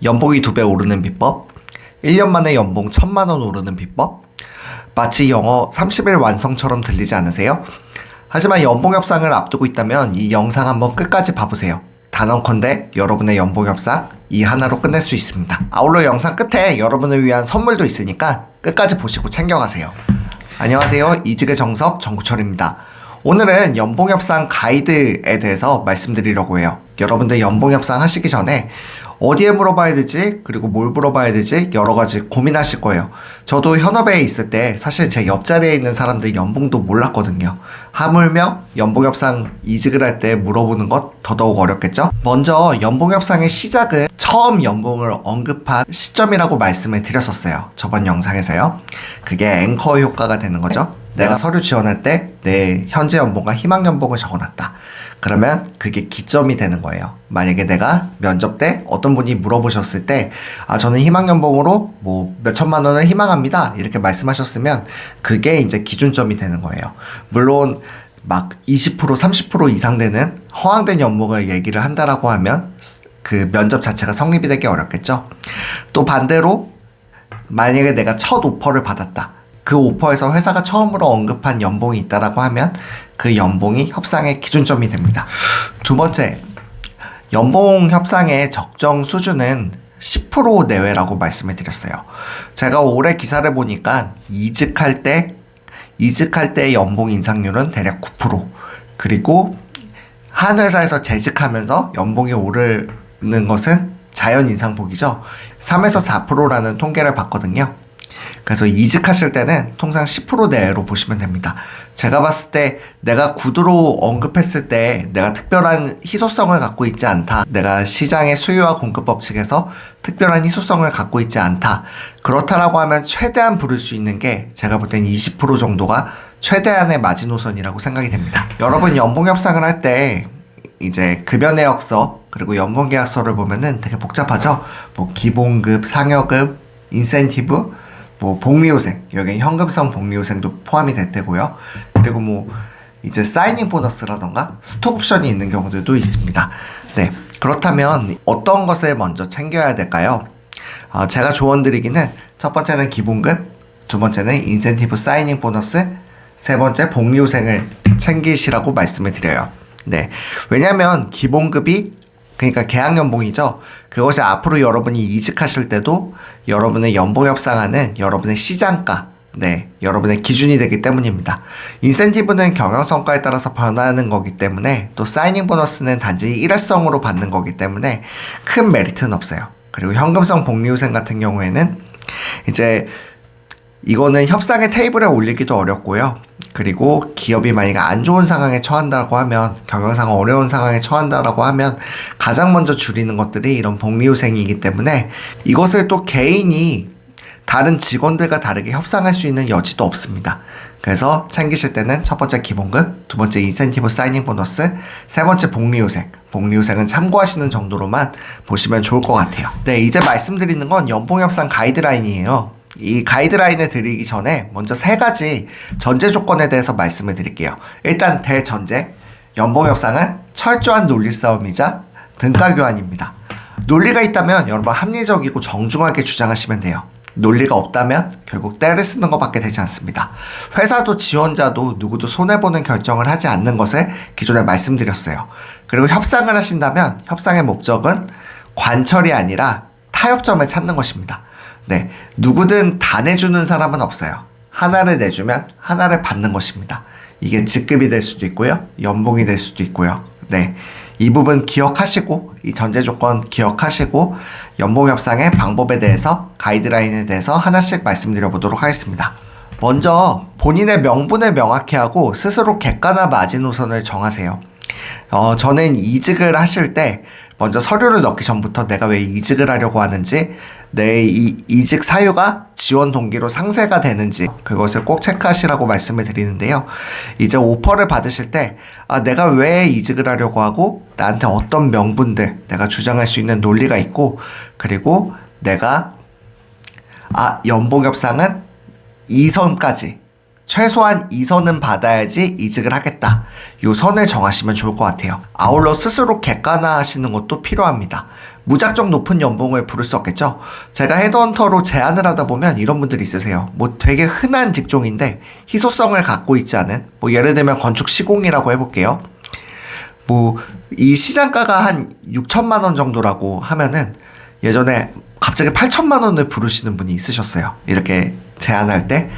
연봉이 2배 오르는 비법, 1년 만에 연봉 1000만 원 오르는 비법. 마치 영어 30일 완성처럼 들리지 않으세요? 하지만 연봉 협상을 앞두고 있다면 이 영상 한번 끝까지 봐보세요. 단언컨대 여러분의 연봉 협상 이 하나로 끝낼 수 있습니다. 아울러 영상 끝에 여러분을 위한 선물도 있으니까 끝까지 보시고 챙겨가세요. 안녕하세요. 이직의 정석 정구철입니다. 오늘은 연봉 협상 가이드에 대해서 말씀드리려고 해요. 여러분들 연봉 협상 하시기 전에 어디에 물어봐야 되지? 그리고 뭘 물어봐야 되지? 여러 가지 고민하실 거예요. 저도 현업에 있을 때 사실 제 옆자리에 있는 사람들 연봉도 몰랐거든요. 하물며 연봉 협상 이직을 할 때 물어보는 것 더더욱 어렵겠죠? 먼저 연봉 협상의 시작은 처음 연봉을 언급한 시점이라고 말씀을 드렸었어요. 저번 영상에서요. 그게 앵커 효과가 되는 거죠. 내가 서류 지원할 때 내 현재 연봉과 희망 연봉을 적어놨다. 그러면 그게 기점이 되는 거예요. 만약에 내가 면접 때 어떤 분이 물어보셨을 때 저는 희망 연봉으로 뭐 몇천만 원을 희망합니다. 이렇게 말씀하셨으면 그게 이제 기준점이 되는 거예요. 물론 막 20% 30% 이상 되는 허황된 연봉을 얘기를 한다라고 하면 그 면접 자체가 성립이 되기 어렵겠죠. 또 반대로 만약에 내가 첫 오퍼를 받았다. 그 오퍼에서 회사가 처음으로 언급한 연봉이 있다라고 하면 그 연봉이 협상의 기준점이 됩니다. 두 번째, 연봉 협상의 적정 수준은 10% 내외라고 말씀을 드렸어요. 제가 올해 기사를 보니까 이직할 때 연봉 인상률은 대략 9%, 그리고 한 회사에서 재직하면서 연봉이 오르는 것은 자연 인상폭이죠. 3에서 4%라는 통계를 봤거든요. 그래서 이직하실 때는 통상 10% 내외로 보시면 됩니다. 제가 봤을 때 내가 구두로 언급했을 때 내가 특별한 희소성을 갖고 있지 않다. 내가 시장의 수요와 공급 법칙에서 특별한 희소성을 갖고 있지 않다. 그렇다라고 하면 최대한 부를 수 있는 게 제가 볼 땐 20% 정도가 최대한의 마지노선이라고 생각이 됩니다. 여러분 연봉 협상을 할 때 이제 급여 내역서 그리고 연봉 계약서를 보면은 되게 복잡하죠. 뭐 기본급, 상여급, 인센티브, 뭐 복리후생, 여기 현금성 복리후생도 포함이 될 테고요. 그리고 뭐 이제 사이닝 보너스라던가 스톡 옵션이 있는 경우들도 있습니다. 네, 그렇다면 어떤 것을 먼저 챙겨야 될까요? 제가 조언드리기는 첫 번째는 기본급, 두 번째는 인센티브 사이닝 보너스, 세 번째 복리후생을 챙기시라고 말씀을 드려요. 네, 왜냐면 기본급이 그러니까 계약연봉이죠. 그것이 앞으로 여러분이 이직하실 때도 여러분의 연봉 협상하는 여러분의 시장가, 여러분의 기준이 되기 때문입니다. 인센티브는 경영성과에 따라서 변화하는 거기 때문에 또 사이닝 보너스는 단지 일회성으로 받는 거기 때문에 큰 메리트는 없어요. 그리고 현금성 복리후생 같은 경우에는 이제 이거는 협상의 테이블에 올리기도 어렵고요. 그리고 기업이 만약에 안 좋은 상황에 처한다고 하면, 경영상 어려운 상황에 처한다라고 하면 가장 먼저 줄이는 것들이 이런 복리후생이기 때문에 이것을 또 개인이 다른 직원들과 다르게 협상할 수 있는 여지도 없습니다. 그래서 챙기실 때는 첫 번째 기본급, 두 번째 인센티브 사이닝 보너스, 세 번째 복리후생. 복리후생은 참고하시는 정도로만 보시면 좋을 것 같아요. 네, 이제 말씀드리는 건 연봉 협상 가이드라인이에요. 이 가이드라인을 드리기 전에 먼저 세 가지 전제 조건에 대해서 말씀을 드릴게요. 일단 대전제, 연봉 협상은 철저한 논리 싸움이자 등가 교환입니다. 논리가 있다면 여러분 합리적이고 정중하게 주장하시면 돼요. 논리가 없다면 결국 때를 쓰는 것밖에 되지 않습니다. 회사도 지원자도 누구도 손해보는 결정을 하지 않는 것을 기존에 말씀드렸어요. 그리고 협상을 하신다면 협상의 목적은 관철이 아니라 타협점을 찾는 것입니다. 네, 누구든 다 내주는 사람은 없어요. 하나를 내주면 하나를 받는 것입니다. 이게 직급이 될 수도 있고요. 연봉이 될 수도 있고요. 네, 이 부분 기억하시고 이 전제 조건 기억하시고 연봉 협상의 방법에 대해서 가이드라인에 대해서 하나씩 말씀드려 보도록 하겠습니다. 먼저 본인의 명분을 명확히 하고 스스로 객관화 마지노선을 정하세요. 저는 이직을 하실 때 먼저 서류를 넣기 전부터 내가 왜 이직을 하려고 하는지, 내 이직 사유가 지원 동기로 상쇄가 되는지 그것을 꼭 체크하시라고 말씀을 드리는데요. 이제 오퍼를 받으실 때 내가 왜 이직을 하려고 하고 나한테 어떤 명분들, 내가 주장할 수 있는 논리가 있고, 그리고 내가 연봉 협상은 이 선까지 최소한 이 선은 받아야지 이직을 하겠다. 요 선을 정하시면 좋을 것 같아요. 아울러 스스로 객관화하시는 것도 필요합니다. 무작정 높은 연봉을 부를 수 없겠죠? 제가 헤드헌터로 제안을 하다 보면 이런 분들이 있으세요. 뭐 되게 흔한 직종인데 희소성을 갖고 있지 않은, 뭐 예를 들면 건축 시공이라고 해볼게요. 뭐 이 시장가가 한 6천만 원 정도라고 하면은 예전에 갑자기 8천만 원을 부르시는 분이 있으셨어요. 이렇게 제안할 때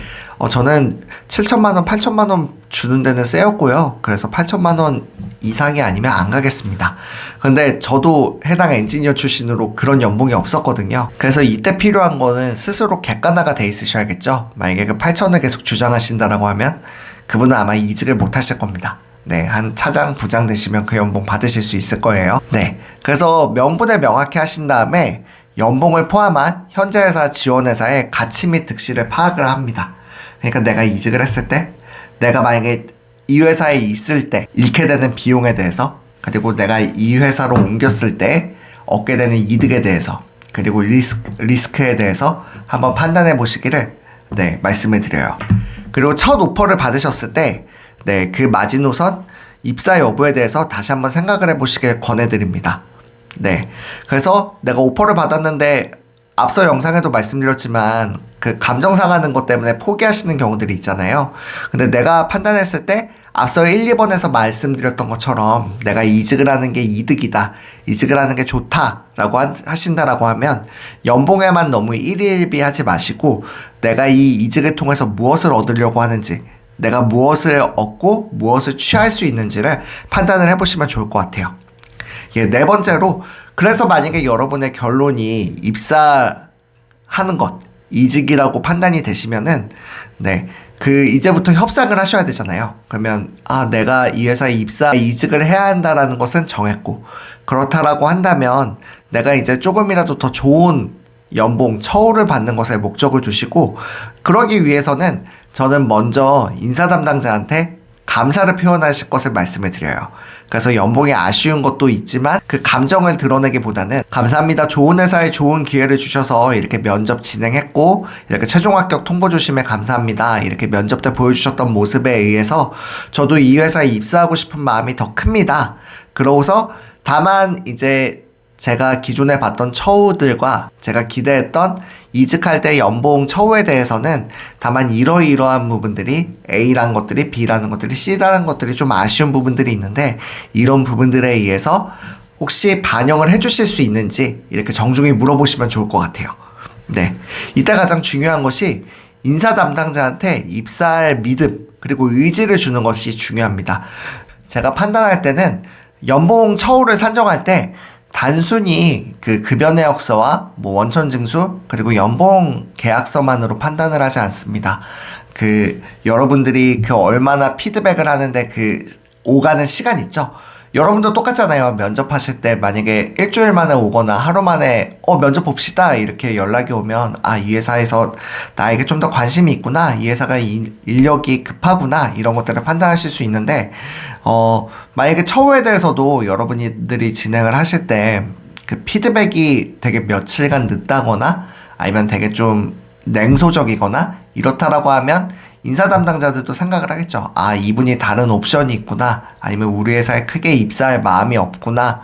저는 7천만 원, 8천만 원 주는 데는 쎄였고요. 그래서 8천만 원 이상이 아니면 안 가겠습니다. 근데 저도 해당 엔지니어 출신으로 그런 연봉이 없었거든요. 그래서 이때 필요한 거는 스스로 객관화가 돼 있으셔야겠죠. 만약에 그 8천을 계속 주장하신다라고 하면 그분은 아마 이직을 못 하실 겁니다. 네, 한 차장, 부장 되시면 그 연봉 받으실 수 있을 거예요. 네, 그래서 명분을 명확히 하신 다음에 연봉을 포함한 현재 회사, 지원 회사의 가치 및 득실을 파악을 합니다. 그러니까 내가 이직을 했을 때, 내가 만약에 이 회사에 있을 때 잃게 되는 비용에 대해서, 그리고 내가 이 회사로 옮겼을 때 얻게 되는 이득에 대해서, 그리고 리스크에 대해서 한번 판단해 보시기를 말씀을 드려요. 그리고 첫 오퍼를 받으셨을 때 그 마지노선 입사 여부에 대해서 다시 한번 생각을 해보시길 권해드립니다. 그래서 내가 오퍼를 받았는데 앞서 영상에도 말씀드렸지만 그 감정 상하는 것 때문에 포기하시는 경우들이 있잖아요. 근데 내가 판단했을 때 앞서 1, 2번에서 말씀드렸던 것처럼 내가 이직을 하는 게 이득이다, 이직을 하는 게 좋다라고 하신다라고 하면 연봉에만 너무 일희일비하지 마시고 내가 이 이직을 통해서 무엇을 얻으려고 하는지, 내가 무엇을 얻고 무엇을 취할 수 있는지를 판단을 해보시면 좋을 것 같아요. 네 번째로, 그래서 만약에 여러분의 결론이 입사하는 것, 이직이라고 판단이 되시면은 이제부터 협상을 하셔야 되잖아요. 그러면 내가 이 회사에 이직을 해야 한다라는 것은 정했고, 그렇다라고 한다면 내가 이제 조금이라도 더 좋은 연봉, 처우를 받는 것에 목적을 두시고, 그러기 위해서는 저는 먼저 인사 담당자한테 감사를 표현하실 것을 말씀을 드려요. 그래서 연봉이 아쉬운 것도 있지만 그 감정을 드러내기보다는 감사합니다, 좋은 회사에 좋은 기회를 주셔서 이렇게 면접 진행했고 이렇게 최종 합격 통보 주심에 감사합니다, 이렇게 면접 때 보여주셨던 모습에 의해서 저도 이 회사에 입사하고 싶은 마음이 더 큽니다. 그러고서 다만 이제 제가 기존에 봤던 처우들과 제가 기대했던 이직할 때 연봉 처우에 대해서는 다만 이러이러한 부분들이, A라는 것들이, B라는 것들이, C라는 것들이 좀 아쉬운 부분들이 있는데 이런 부분들에 의해서 혹시 반영을 해주실 수 있는지 이렇게 정중히 물어보시면 좋을 것 같아요. 이때 가장 중요한 것이 인사 담당자한테 입사할 믿음 그리고 의지를 주는 것이 중요합니다. 제가 판단할 때는 연봉 처우를 산정할 때 단순히 그 급여 내역서와 뭐 원천 징수 그리고 연봉 계약서만으로 판단을 하지 않습니다. 여러분들이 얼마나 피드백을 하는데 오가는 시간 있죠? 여러분도 똑같잖아요. 면접하실 때 만약에 일주일 만에 오거나 하루 만에 면접 봅시다 이렇게 연락이 오면 이 회사에서 나에게 좀 더 관심이 있구나, 이 회사가 인력이 급하구나, 이런 것들을 판단하실 수 있는데 만약에 처우에 대해서도 여러분들이 진행을 하실 때 그 피드백이 되게 며칠간 늦다거나 아니면 되게 좀 냉소적이거나 이렇다라고 하면 인사 담당자들도 생각을 하겠죠. 이분이 다른 옵션이 있구나, 아니면 우리 회사에 크게 입사할 마음이 없구나.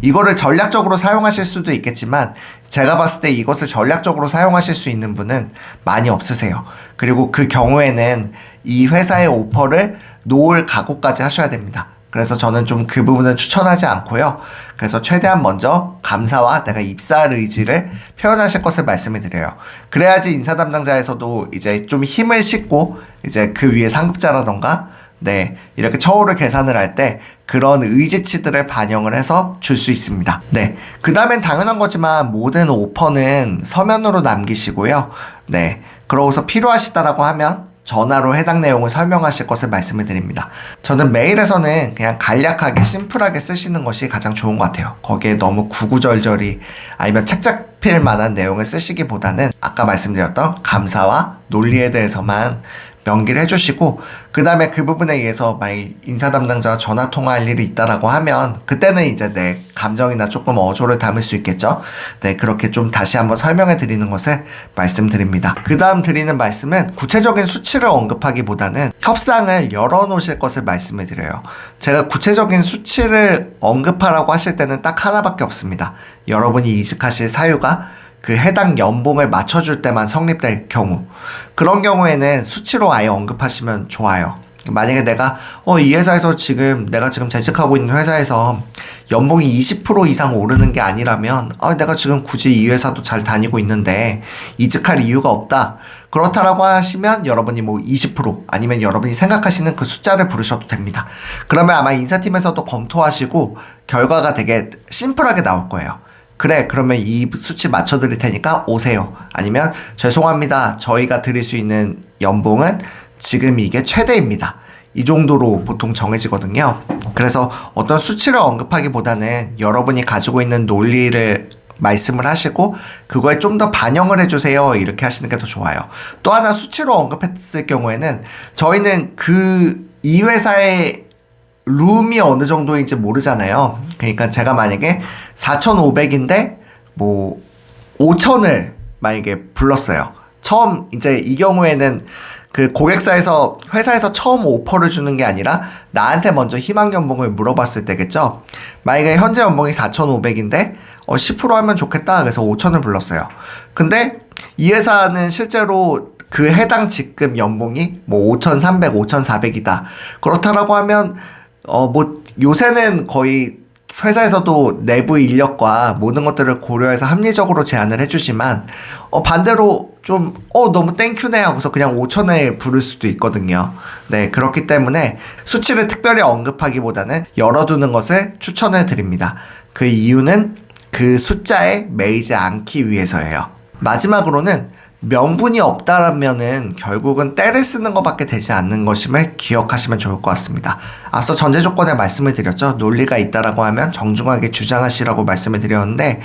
이거를 전략적으로 사용하실 수도 있겠지만 제가 봤을 때 이것을 전략적으로 사용하실 수 있는 분은 많이 없으세요. 그리고 그 경우에는 이 회사의 오퍼를 놓을 각오까지 하셔야 됩니다. 그래서 저는 좀 그 부분은 추천하지 않고요. 그래서 최대한 먼저 감사와 내가 입사할 의지를 표현하실 것을 말씀을 드려요. 그래야지 인사 담당자에서도 이제 좀 힘을 싣고 이제 그 위에 상급자라던가 이렇게 처우를 계산을 할 때 그런 의지치들을 반영을 해서 줄 수 있습니다. 그 다음엔 당연한 거지만 모든 오퍼는 서면으로 남기시고요. 그러고서 필요하시다라고 하면 전화로 해당 내용을 설명하실 것을 말씀을 드립니다. 저는 메일에서는 그냥 간략하게 심플하게 쓰시는 것이 가장 좋은 것 같아요. 거기에 너무 구구절절히 아니면 책 잡힐 만한 내용을 쓰시기보다는 아까 말씀드렸던 감사와 논리에 대해서만 명기를 해주시고, 그 다음에 그 부분에 의해서 만약 인사 담당자와 전화 통화할 일이 있다라고 하면 그때는 이제 내 감정이나 조금 어조를 담을 수 있겠죠. 네, 그렇게 좀 다시 한번 설명해 드리는 것을 말씀드립니다. 그 다음 드리는 말씀은 구체적인 수치를 언급하기보다는 협상을 열어놓으실 것을 말씀을 드려요. 제가 구체적인 수치를 언급하라고 하실 때는 딱 하나밖에 없습니다. 여러분이 이직하실 사유가 그 해당 연봉을 맞춰줄 때만 성립될 경우, 그런 경우에는 수치로 아예 언급하시면 좋아요. 만약에 내가 이 회사에서 내가 지금 재직하고 있는 회사에서 연봉이 20% 이상 오르는 게 아니라면 내가 지금 굳이 이 회사도 잘 다니고 있는데 이직할 이유가 없다, 그렇다라고 하시면 여러분이 뭐 20% 아니면 여러분이 생각하시는 그 숫자를 부르셔도 됩니다. 그러면 아마 인사팀에서도 검토하시고 결과가 되게 심플하게 나올 거예요. 그래, 그러면 이 수치 맞춰드릴 테니까 오세요. 아니면 죄송합니다, 저희가 드릴 수 있는 연봉은 지금 이게 최대입니다. 이 정도로 보통 정해지거든요. 그래서 어떤 수치를 언급하기보다는 여러분이 가지고 있는 논리를 말씀을 하시고 그거에 좀 더 반영을 해주세요, 이렇게 하시는 게 더 좋아요. 또 하나 수치로 언급했을 경우에는 저희는 이 회사의 룸이 어느 정도인지 모르잖아요. 그러니까 제가 만약에 4,500인데 뭐 5,000을 만약에 불렀어요. 처음 이제 이 경우에는 그 고객사에서 회사에서 처음 오퍼를 주는 게 아니라 나한테 먼저 희망 연봉을 물어봤을 때겠죠. 만약에 현재 연봉이 4,500인데 10% 하면 좋겠다, 그래서 5,000을 불렀어요. 근데 이 회사는 실제로 그 해당 직급 연봉이 뭐 5,300, 5,400이다. 그렇다라고 하면 뭐 요새는 거의 회사에서도 내부 인력과 모든 것들을 고려해서 합리적으로 제안을 해주지만 반대로 좀 너무 땡큐네 하고서 그냥 5,000에 부를 수도 있거든요. 네, 그렇기 때문에 수치를 특별히 언급하기보다는 열어두는 것을 추천을 드립니다. 그 이유는 그 숫자에 매이지 않기 위해서예요. 마지막으로는 명분이 없다면은 결국은 때를 쓰는 것밖에 되지 않는 것임을 기억하시면 좋을 것 같습니다. 앞서 전제 조건에 말씀을 드렸죠. 논리가 있다라고 하면 정중하게 주장하시라고 말씀을 드렸는데,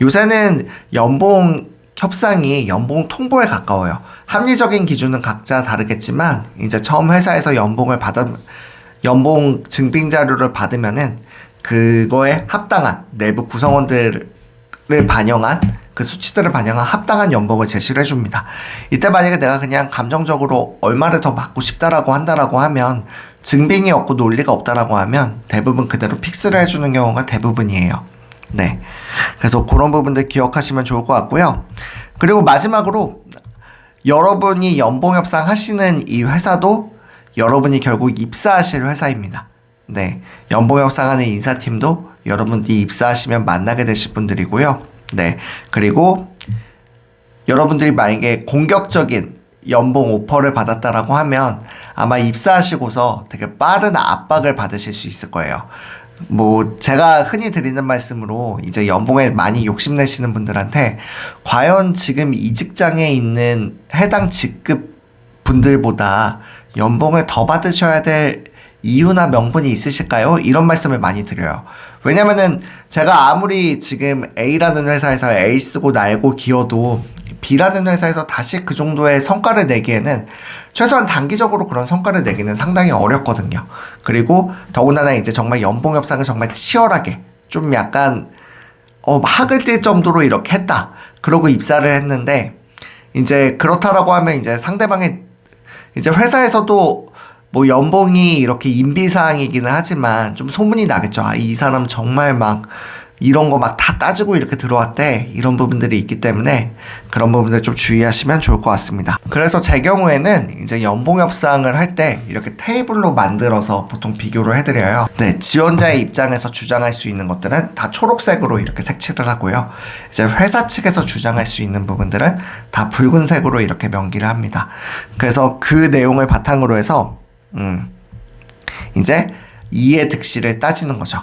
요새는 연봉 협상이 연봉 통보에 가까워요. 합리적인 기준은 각자 다르겠지만 이제 처음 회사에서 연봉 증빙 자료를 받으면은 그거에 합당한 내부 구성원들을 반영한 그 수치들을 반영한 합당한 연봉을 제시를 해줍니다. 이때 만약에 내가 그냥 감정적으로 얼마를 더 받고 싶다라고 한다라고 하면, 증빙이 없고 논리가 없다라고 하면 대부분 그대로 픽스를 해주는 경우가 대부분이에요. 네, 그래서 그런 부분들 기억하시면 좋을 것 같고요. 그리고 마지막으로 여러분이 연봉 협상 하시는 이 회사도 여러분이 결국 입사하실 회사입니다. 네, 연봉 협상하는 인사팀도 여러분들이 입사하시면 만나게 되실 분들이고요. 네, 그리고 여러분들이 만약에 공격적인 연봉 오퍼를 받았다라고 하면 아마 입사하시고서 되게 빠른 압박을 받으실 수 있을 거예요. 뭐 제가 흔히 드리는 말씀으로 이제 연봉에 많이 욕심내시는 분들한테 과연 지금 이 직장에 있는 해당 직급 분들보다 연봉을 더 받으셔야 될 이유나 명분이 있으실까요? 이런 말씀을 많이 드려요. 왜냐면은 제가 아무리 지금 A라는 회사에서 A 쓰고 날고 기어도 B라는 회사에서 다시 그 정도의 성과를 내기에는 최소한 단기적으로 그런 성과를 내기는 상당히 어렵거든요. 그리고 더군다나 이제 정말 연봉 협상을 정말 치열하게 좀 약간 학을 띨 정도로 이렇게 했다, 그러고 입사를 했는데 이제 그렇다라고 하면 이제 상대방의 이제 회사에서도 뭐 연봉이 이렇게 인비사항이기는 하지만 좀 소문이 나겠죠. 이 사람 정말 막 이런 거 막 다 따지고 이렇게 들어왔대, 이런 부분들이 있기 때문에 그런 부분들 좀 주의하시면 좋을 것 같습니다. 그래서 제 경우에는 이제 연봉 협상을 할 때 이렇게 테이블로 만들어서 보통 비교를 해드려요. 네, 지원자의 입장에서 주장할 수 있는 것들은 다 초록색으로 이렇게 색칠을 하고요. 이제 회사 측에서 주장할 수 있는 부분들은 다 붉은색으로 이렇게 명기를 합니다. 그래서 그 내용을 바탕으로 해서 이제 이해 득실을 따지는 거죠.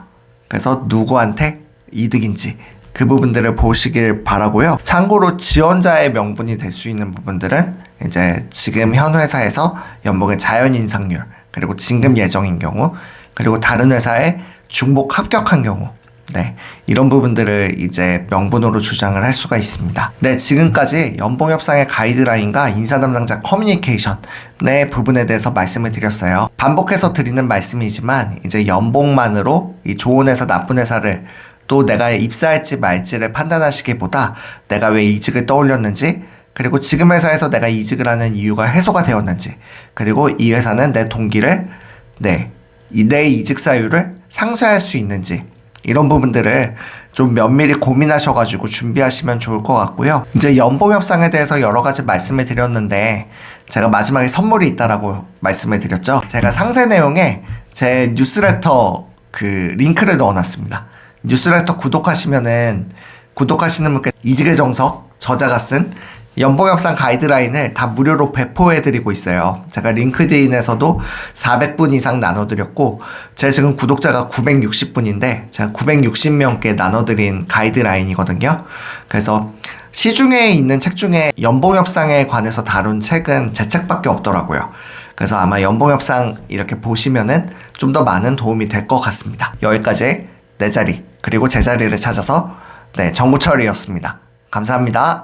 그래서 누구한테 이득인지 그 부분들을 보시길 바라고요. 참고로 지원자의 명분이 될 수 있는 부분들은 이제 지금 현 회사에서 연봉의 자연 인상률, 그리고 진급 예정인 경우, 그리고 다른 회사에 중복 합격한 경우, 네, 이런 부분들을 이제 명분으로 주장을 할 수가 있습니다. 네, 지금까지 연봉협상의 가이드라인과 인사 담당자 커뮤니케이션의 부분에 대해서 말씀을 드렸어요. 반복해서 드리는 말씀이지만 이제 연봉만으로 이 좋은 회사, 나쁜 회사를 또 내가 입사할지 말지를 판단하시기보다 내가 왜 이직을 떠올렸는지, 그리고 지금 회사에서 내가 이직을 하는 이유가 해소가 되었는지, 그리고 이 회사는 내 동기를 내 이직 사유를 상쇄할 수 있는지, 이런 부분들을 좀 면밀히 고민하셔가지고 준비하시면 좋을 것 같고요. 이제 연봉 협상에 대해서 여러 가지 말씀을 드렸는데 제가 마지막에 선물이 있다라고 말씀을 드렸죠. 제가 상세 내용에 제 뉴스레터 그 링크를 넣어놨습니다. 뉴스레터 구독하시는 분께 이직의 정석 저자가 쓴 연봉협상 가이드라인을 다 무료로 배포해드리고 있어요. 제가 링크드인에서도 400분 이상 나눠드렸고, 제 지금 구독자가 960분인데, 제가 960명께 나눠드린 가이드라인이거든요. 그래서 시중에 있는 책 중에 연봉협상에 관해서 다룬 책은 제 책밖에 없더라고요. 그래서 아마 연봉협상 이렇게 보시면은 좀 더 많은 도움이 될 것 같습니다. 여기까지 내 자리, 그리고 제 자리를 찾아서, 정보철이었습니다. 감사합니다.